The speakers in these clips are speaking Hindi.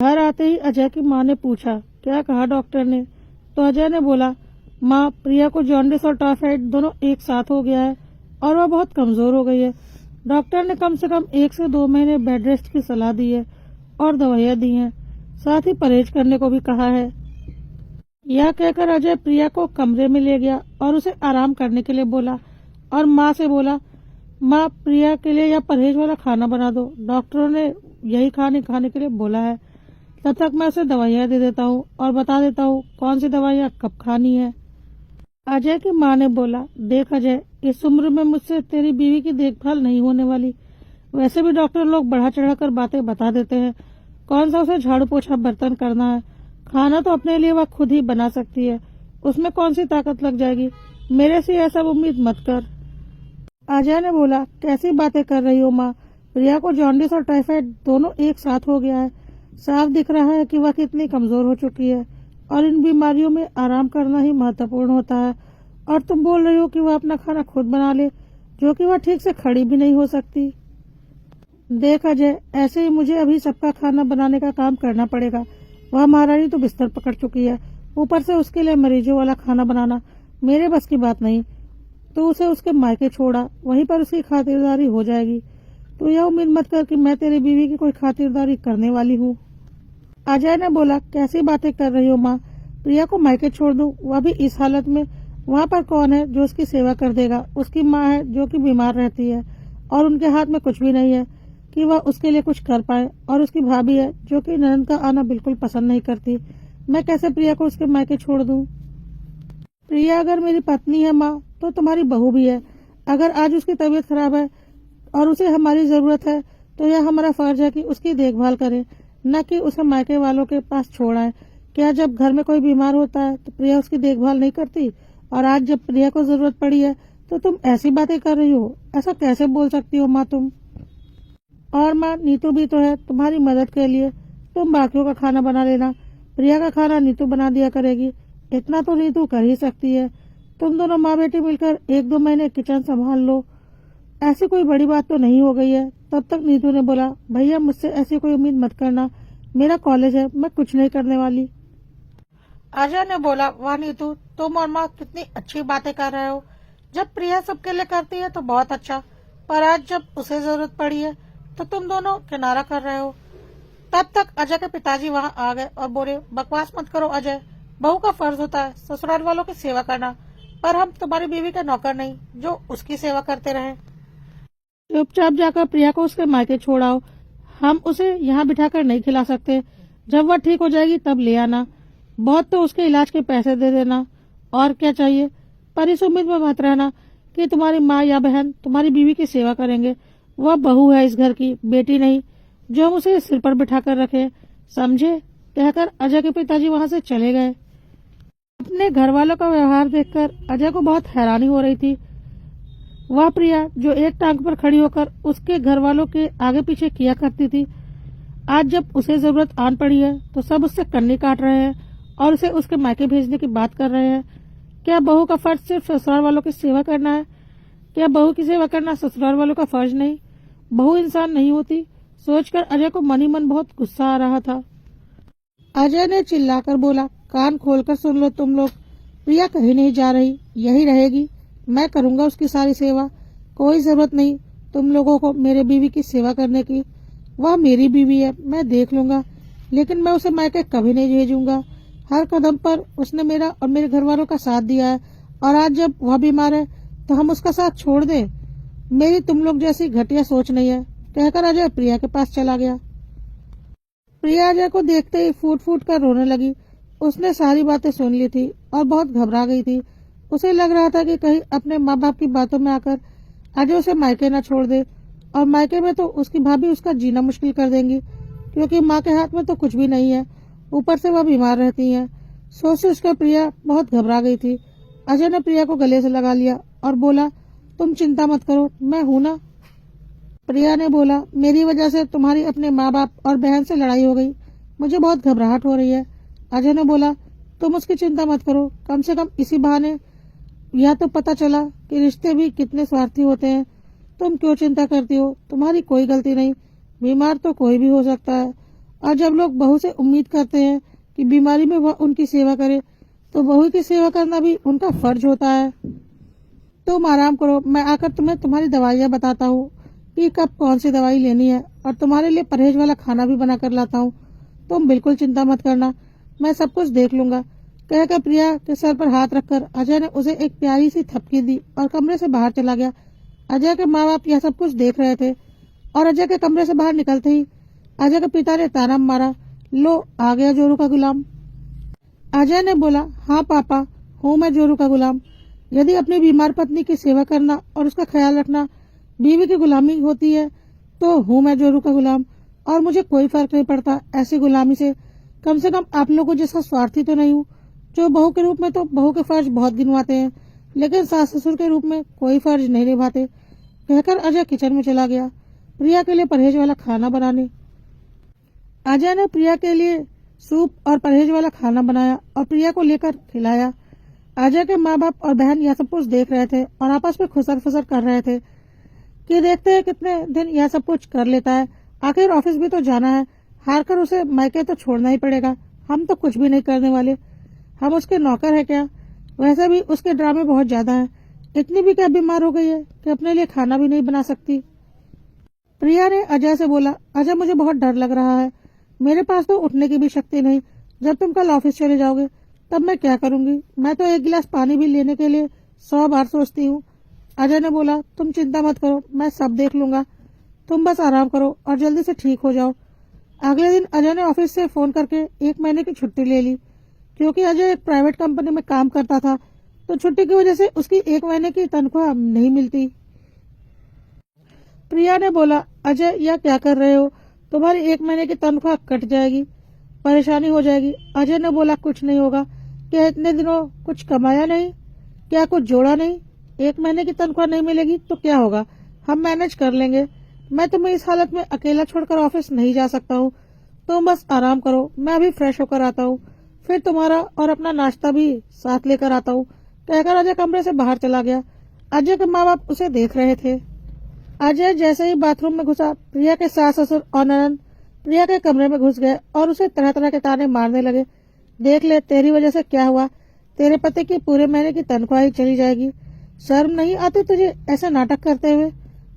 घर आते ही अजय की माँ ने पूछा, क्या कहा डॉक्टर ने? तो अजय ने बोला, माँ, प्रिया को जॉन्डिस और टाइफाइड दोनों एक साथ हो गया है और वह बहुत कमजोर हो गई है। डॉक्टर ने कम से कम 1 से 2 महीने बेड रेस्ट की सलाह दी है और दवाइयाँ दी हैं, साथ ही परहेज करने को भी कहा है। यह कहकर अजय प्रिया को कमरे में ले गया और उसे आराम करने के लिए बोला और माँ से बोला, माँ, प्रिया के लिए यह परहेज वाला खाना बना दो, डॉक्टरों ने यही खाने के लिए बोला है। तब तक मैं उसे दवाइयाँ दे देता हूँ और बता देता हूँ कौन सी दवाइयाँ कब खानी है। अजय की माँ ने बोला, देख अजय, इस उम्र में मुझसे तेरी बीवी की देखभाल नहीं होने वाली। वैसे भी डॉक्टर लोग बढ़ा चढ़ा कर बातें बता देते हैं, कौन सा उसे झाड़ू पोछा बर्तन करना है। खाना तो अपने लिए वह खुद ही बना सकती है, उसमें कौन सी ताकत लग जाएगी। मेरे से यह सब उम्मीद मत कर। अजय ने बोला, कैसी बातें कर रही हो माँ? प्रिया को जॉन्डिस और टाइफाइड दोनों एक साथ हो गया है। साफ दिख रहा है कि वह कितनी कमजोर हो चुकी है और इन बीमारियों में आराम करना ही महत्वपूर्ण होता है। और तुम बोल रही हो कि वह अपना खाना खुद बना ले, जो कि वह ठीक से खड़ी भी नहीं हो सकती। देख अजय, ऐसे ही मुझे अभी सबका खाना बनाने का काम करना पड़ेगा। वह महारानी तो बिस्तर पकड़ चुकी है, ऊपर से उसके लिए मरीजों वाला खाना बनाना मेरे बस की बात नहीं। तो उसे उसके मायके छोड़ा, वहीं पर उसकी खातिरदारी हो जाएगी। तो यह उम्मीद मत कर कि मैं तेरी बीवी की कोई खातिरदारी करने वाली हूँ। अजय ने बोला, कैसी बातें कर रही हो माँ? प्रिया को मायके छोड़ दूं, वह भी इस हालत में? वहाँ पर कौन है जो उसकी सेवा कर देगा? उसकी माँ है जो कि बीमार रहती है और उनके हाथ में कुछ भी नहीं है कि वह उसके लिए कुछ कर पाए, और उसकी भाभी है जो कि ननद का आना बिल्कुल पसंद नहीं करती। मैं कैसे प्रिया को उसके मायके छोड़ दूं? प्रिया अगर मेरी पत्नी है माँ, तो तुम्हारी बहू भी है। अगर आज उसकी तबीयत खराब है और उसे हमारी जरूरत है, तो यह हमारा फर्ज है कि उसकी देखभाल करें, न कि उसे मायके वालों के पास छोड़ाएं। क्या जब घर में कोई बीमार होता है तो प्रिया उसकी देखभाल नहीं करती, और आज जब प्रिया को जरूरत पड़ी है तो तुम ऐसी बातें कर रही हो? ऐसा कैसे बोल सकती हो माँ तुम? और माँ, नीतू भी तो है तुम्हारी मदद के लिए। तुम बाकियों का खाना बना लेना, प्रिया का खाना नीतू बना दिया करेगी। इतना तो नीतू कर ही सकती है। तुम दोनों माँ बेटी मिलकर 1-2 महीने किचन संभाल लो, ऐसी कोई बड़ी बात तो नहीं हो गई है। तब तक नीतू ने बोला, भैया, मुझसे ऐसी कोई उम्मीद मत करना, मेरा कॉलेज है, मैं कुछ नहीं करने वाली। अजय ने बोला, वाह नीतू, तुम और माँ कितनी अच्छी बातें कर रहे हो। जब प्रिया सबके लिए करती है तो बहुत अच्छा, पर आज जब उसे जरूरत पड़ी है तो तुम दोनों किनारा कर रहे हो। तब तक अजय के पिताजी वहाँ आ गए और बोले, बकवास मत करो अजय, बहू का फर्ज होता है ससुराल वालों की सेवा करना, पर हम तुम्हारी बीवी के नौकर नहीं जो उसकी सेवा करते रहे। चुपचाप जाकर प्रिया को उसके मायके छोड़ाओ। हम उसे यहाँ बिठाकर नहीं खिला सकते। जब वह ठीक हो जाएगी तब ले आना। बहुत तो उसके इलाज के पैसे दे देना, और क्या चाहिए। पर इस उम्मीद में मत रहना कि तुम्हारी माँ या बहन तुम्हारी बीवी की सेवा करेंगे। वह बहू है इस घर की, बेटी नहीं, जो हम उसे सिर पर बिठा कर रखे, समझे? कहकर अजय के पिताजी वहाँ से चले गए। अपने घर वालों का व्यवहार देखकर अजय को बहुत हैरानी हो रही थी। वह प्रिया जो एक टांग पर खड़ी होकर उसके घर वालों के आगे पीछे किया करती थी, आज जब उसे जरूरत आन पड़ी है तो सब उससे कन्नी काट रहे हैं और उसे उसके मायके भेजने की बात कर रहे हैं। क्या बहू का फर्ज सिर्फ ससुराल वालों की सेवा करना है? क्या बहू की सेवा करना ससुराल वालों का फर्ज नहीं? बहू इंसान नहीं होती? सोचकर अजय को मन ही मन बहुत गुस्सा आ रहा था। अजय ने चिल्लाकर बोला, कान खोलकर सुन लो तुम लोग, प्रिया कहीं नहीं जा रही, यही रहेगी। मैं करूंगा उसकी सारी सेवा। कोई जरूरत नहीं तुम लोगों को मेरे बीवी की सेवा करने की। वह मेरी बीवी है, मैं देख लूंगा, लेकिन मैं उसे मायके कभी नहीं भेजूंगा। हर कदम पर उसने मेरा और मेरे घर वालों का साथ दिया है, और आज जब वह बीमार है तो हम उसका साथ छोड़ दें? मेरी तुम लोग जैसी घटिया सोच नहीं है। कहकर अजय प्रिया के पास चला गया। प्रिया अजय को देखते ही फूट फूट कर रोने लगी। उसने सारी बातें सुन ली थी और बहुत घबरा गई थी। उसे लग रहा था कि कहीं अपने माँ बाप की बातों में आकर अजय उसे मायके न छोड़ दे, और मायके में तो उसकी भाभी उसका जीना मुश्किल कर देंगी, क्योंकि माँ के हाथ में तो कुछ भी नहीं है, ऊपर से वह बीमार रहती है। सोच कर प्रिया बहुत घबरा गई थी। अजय ने प्रिया को गले से लगा लिया और बोला, तुम चिंता मत करो, मैं हूं ना। प्रिया ने बोला, मेरी वजह से तुम्हारी अपने माँ बाप और बहन से लड़ाई हो गई, मुझे बहुत घबराहट हो रही है। अजय ने बोला, तुम उसकी चिंता मत करो, कम से कम इसी बहाने यह तो पता चला कि रिश्ते भी कितने स्वार्थी होते हैं। तुम क्यों चिंता करती हो? तुम्हारी कोई गलती नहीं, बीमार तो कोई भी हो सकता है, और जब लोग बहू से उम्मीद करते हैं कि बीमारी में वह उनकी सेवा करे, तो बहू की सेवा करना भी उनका फर्ज होता है। तुम आराम करो, मैं आकर तुम्हें तुम्हारी दवाइयाँ बताता हूँ कि कब कौन सी दवाई लेनी है, और तुम्हारे लिए परहेज वाला खाना भी बना कर लाता हूँ। तुम बिल्कुल चिंता मत करना, मैं सब कुछ देख लूंगा। कहकर प्रिया के सर पर हाथ रखकर अजय ने उसे एक प्यारी सी थपकी दी और कमरे से बाहर चला गया। अजय के माँ बाप यह सब कुछ देख रहे थे और अजय के कमरे से बाहर निकलते ही अजय के पिता ने ताना मारा, लो आ गया जोरू का गुलाम। अजय ने बोला, हाँ पापा, हूँ मैं जोरू का गुलाम। यदि अपनी बीमार पत्नी की सेवा करना और उसका ख्याल रखना बीवी की गुलामी होती है, तो हूँ मैं जोरू का गुलाम, और मुझे कोई फर्क नहीं पड़ता ऐसी गुलामी से। कम से कम आप लोगों जैसा स्वार्थी तो नहीं हूँ, जो बहू के रूप में तो बहू के फर्ज बहुत गिनवाते हैं, लेकिन सास ससुर के रूप में कोई फर्ज नहीं निभाते। कहकर अजय किचन में चला गया प्रिया के लिए परहेज वाला खाना बनाने। अजय ने प्रिया के लिए सूप और परहेज वाला खाना बनाया और प्रिया को लेकर खिलाया। अजय के माँ बाप और बहन यह सब कुछ देख रहे थे और आपस में खुसर फुसर कर रहे थे कि देखते हैं कितने दिन यह सब कुछ कर लेता है, आखिर ऑफिस भी तो जाना है, हार कर उसे मायके तो छोड़ना ही पड़ेगा। हम तो कुछ भी नहीं करने वाले, हम उसके नौकर है क्या? वैसे भी उसके ड्रामे बहुत ज्यादा हैं। इतनी भी क्या बीमार हो गई है कि अपने लिए खाना भी नहीं बना सकती। प्रिया ने अजय से बोला, अजय मुझे बहुत डर लग रहा है, मेरे पास तो उठने की भी शक्ति नहीं। जब तुम कल ऑफिस चले जाओगे तब मैं क्या करूंगी? मैं तो एक गिलास पानी भी लेने के लिए 100 बार सोचती हूँ। अजय ने बोला, तुम चिंता मत करो, मैं सब देख लूंगा, तुम बस आराम करो और जल्दी से ठीक हो जाओ। अगले दिन अजय ने ऑफिस से फोन करके 1 महीने की छुट्टी ले ली। क्योंकि अजय एक प्राइवेट कंपनी में काम करता था, तो छुट्टी की वजह से उसकी 1 महीने की तनख्वाह नहीं मिलती। प्रिया ने बोला, अजय यह क्या कर रहे हो, तुम्हारी 1 महीने की तनख्वाह कट जाएगी, परेशानी हो जाएगी। अजय ने बोला, कुछ नहीं होगा, क्या इतने दिनों कुछ कमाया नहीं, क्या कुछ जोड़ा नहीं? 1 महीने की तनख्वाह नहीं मिलेगी तो क्या होगा, हम मैनेज कर लेंगे। मैं तुम्हें इस हालत में अकेला छोड़कर ऑफिस नहीं जा सकता हूँ, तुम बस आराम करो, मैं अभी फ्रेश होकर आता हूँ, फिर तुम्हारा और अपना नाश्ता भी साथ लेकर आता हूँ। कहकर अजय कमरे से बाहर चला गया। अजय के माँ बाप उसे देख रहे थे। अजय जैसे ही बाथरूम में घुसा, प्रिया के सास ससुर और ननद प्रिया के कमरे में घुस गए और उसे तरह तरह के ताने मारने लगे। देख ले, तेरी वजह से क्या हुआ, तेरे पति की पूरे महीने की तनख्वाह ही चली जाएगी। शर्म नहीं आती तुझे ऐसे नाटक करते हुए?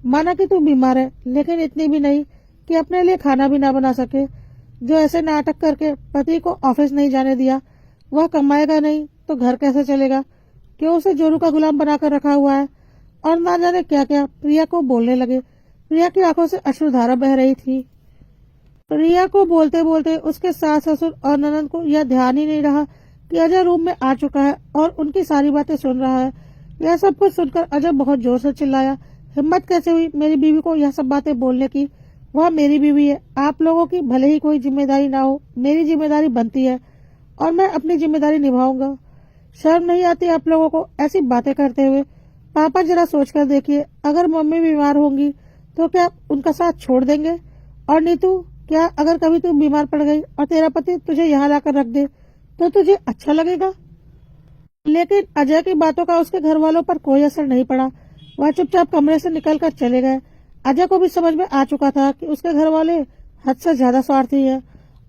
माना कि तू बीमार है, लेकिन इतनी भी नहीं कि अपने लिए खाना भी ना बना सके। जो ऐसे नाटक करके पति को ऑफिस नहीं जाने दिया, वह कमाएगा नहीं तो घर कैसे चलेगा? क्यों उसे जोरू का गुलाम बनाकर रखा हुआ है? और ना जाने क्या क्या प्रिया को बोलने लगे। प्रिया की आंखों से अश्रुधारा बह रही थी। प्रिया को बोलते बोलते उसके सास ससुर और ननद को यह ध्यान ही नहीं रहा कि अजय रूम में आ चुका है और उनकी सारी बातें सुन रहा है। यह सब कुछ सुनकर अजय बहुत जोर से चिल्लाया, हिम्मत कैसे हुई मेरी बीवी को यह सब बातें बोलने की? वह मेरी बीवी है, आप लोगों की भले ही कोई जिम्मेदारी ना हो, मेरी जिम्मेदारी बनती है और मैं अपनी जिम्मेदारी निभाऊंगा। शर्म नहीं आती आप लोगों को ऐसी बातें करते हुए? पापा जरा सोचकर देखिए, अगर मम्मी बीमार होंगी तो क्या उनका साथ छोड़ देंगे? और नीतू, क्या अगर कभी तू बीमार पड़ गई और तेरा पति तुझे यहाँ लाकर रख दे तो तुझे अच्छा लगेगा? लेकिन अजय की बातों का उसके घर वालों पर कोई असर नहीं पड़ा। वह चुपचाप कमरे से निकलकर चले गए। अजय को भी समझ में आ चुका था कि उसके घर वाले हद से ज्यादा स्वार्थी हैं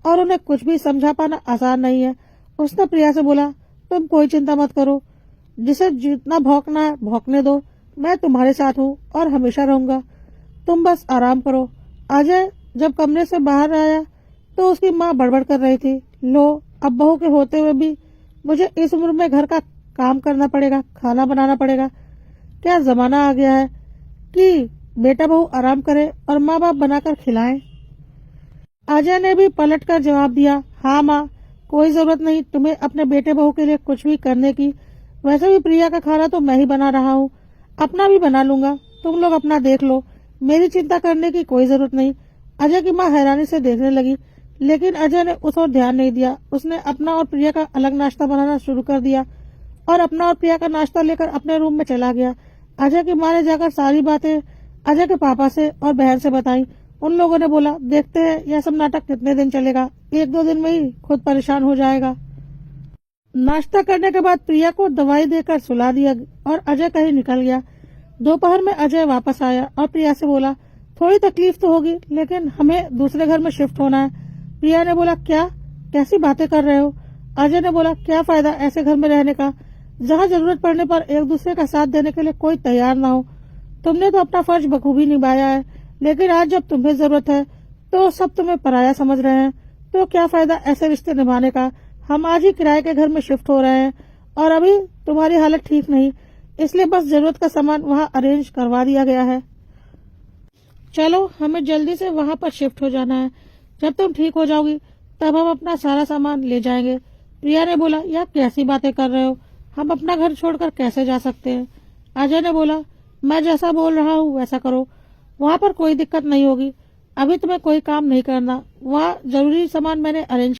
और उन्हें कुछ भी समझा पाना आसान नहीं है। उसने प्रिया से बोला, तुम कोई चिंता मत करो, जिसे जितना भौंकना है भौंकने दो, मैं तुम्हारे साथ हूँ और हमेशा रहूंगा, तुम बस आराम करो। अजय जब कमरे से बाहर आया तो उसकी माँ बड़बड़ कर रही थी, लो अब बहू के होते हुए भी मुझे इस उम्र में घर का काम करना पड़ेगा, खाना बनाना पड़ेगा। क्या जमाना आ गया है कि बेटा बहू आराम करे और माँ बाप बनाकर खिलाएं? अजय ने भी पलटकर जवाब दिया, हाँ माँ, कोई जरूरत नहीं तुम्हें अपने बेटे बहू के लिए कुछ भी करने की। वैसे भी प्रिया का खाना तो मैं ही बना रहा हूँ, अपना भी बना लूंगा, तुम लोग अपना देख लो, मेरी चिंता करने की कोई जरूरत नहीं। अजय की माँ हैरानी से देखने लगी, लेकिन अजय ने उस ओर ध्यान नहीं दिया। उसने अपना और प्रिया का अलग नाश्ता बनाना शुरू कर दिया और अपना और प्रिया का नाश्ता लेकर अपने रूम में चला गया। अजय की माँ ने जाकर सारी बातें अजय के पापा से और बहन से बताई। उन लोगों ने बोला, देखते हैं यह सब नाटक कितने दिन चलेगा, 1-2 दिन में ही खुद परेशान हो जाएगा। नाश्ता करने के बाद प्रिया को दवाई देकर सुला दिया और अजय कहीं निकल गया। दोपहर में अजय वापस आया और प्रिया से बोला, थोड़ी तकलीफ तो होगी, लेकिन हमें दूसरे घर में शिफ्ट होना है, प्रिया ने बोला, क्या, कैसी बातें कर रहे हो? अजय ने बोला, क्या फायदा ऐसे घर में रहने का जहाँ जरूरत पड़ने पर एक दूसरे का साथ देने के लिए कोई तैयार ना हो। तुमने तो अपना फर्ज बखूबी निभाया है, लेकिन आज जब तुम्हें जरूरत है तो सब तुम्हें पराया समझ रहे हैं। तो क्या फायदा ऐसे रिश्ते निभाने का। हम आज ही किराए के घर में शिफ्ट हो रहे हैं और अभी तुम्हारी हालत ठीक नहीं, इसलिए बस जरूरत का सामान वहाँ अरेंज करवा दिया गया है। चलो, हमें जल्दी से वहाँ पर शिफ्ट हो जाना है। जब तुम ठीक हो जाओगी तब हम अपना सारा सामान ले जाएंगे। प्रिया ने बोला, यार कैसी बातें कर रहे हो, हम अपना घर छोड़कर कैसे जा सकते हैं? अजय ने बोला, मैं जैसा बोल रहा हूँ वैसा करो, वहाँ पर कोई दिक्कत नहीं होगी। अभी तुम्हें कोई काम नहीं करना, वहाँ जरूरी सामान मैंने अरेंज